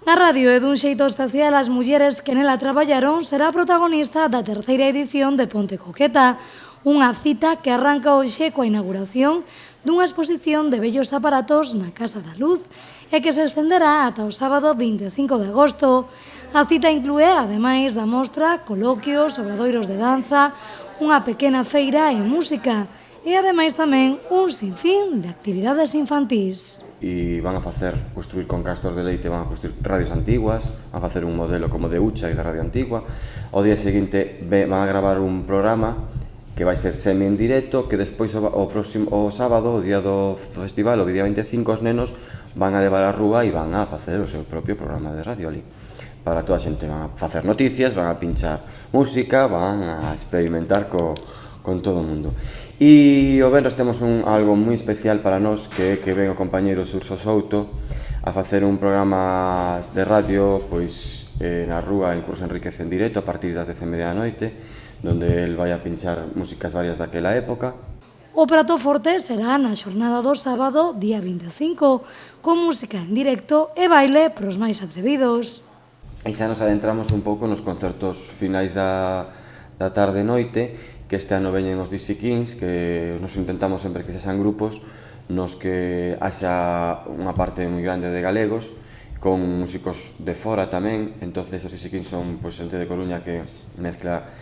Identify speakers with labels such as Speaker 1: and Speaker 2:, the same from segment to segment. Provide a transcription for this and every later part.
Speaker 1: A radio e dun xeito especial as mulleres que nela traballaron será protagonista da terceira edición de Ponte Coqueta, unha cita que arranca hoxe coa inauguración dunha exposición de bellos aparatos na Casa da Luz e que se estenderá ata o sábado 25 de agosto. A cita inclúe, ademais da mostra, coloquios, obradoiros de danza, unha pequena feira e música e ademais tamén un sinfín de actividades infantís.
Speaker 2: E van a construir con castos de leite, van a construir radios antiguas, van a facer un modelo como de Ucha e da radio antigua. O día seguinte van a gravar un programa que vai ser semi en directo, que despois o sábado, o día do festival, o día 25, os nenos van a levar a rúa e van a facer o seu propio programa de radio ali. Para toda a xente van a facer noticias, van a pinchar música, van a experimentar con todo o mundo. E o venres temos algo moi especial para nós, que ven o compañeiro Xurxo Souto a facer un programa de radio pois na rúa en Curso Enríquez en directo a partir das 10:30 da noite, donde el vai a pinchar músicas varias daquela época.
Speaker 1: O prato forte será na xornada do sábado, día 25, con música en directo e baile pros máis atrevidos.
Speaker 2: E xa nos adentramos un pouco nos concertos finais da tarde e noite, que este ano veñen os DC Kings, que nos intentamos sempre que sexan grupos nos que haxa unha parte moi grande de galegos, con músicos de fora tamén. Entonces os DC Kings son xente de Coruña que mezcla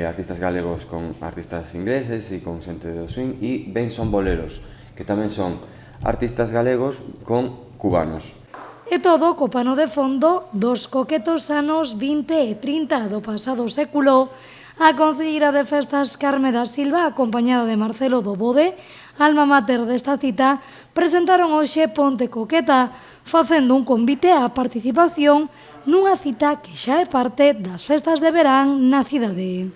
Speaker 2: artistas galegos con artistas ingleses e con xente do swing, e ben son boleros, que tamén son artistas galegos con cubanos.
Speaker 1: E todo co pano de fondo dos coquetos anos 20 e 30 do pasado século. A concelleira de Festas Carme da Silva, acompañada de Marcelo do Bode, alma mater desta cita, presentaron hoxe Ponte Coqueta, facendo un convite á participación nunha cita que xa é parte das festas de verán na cidade.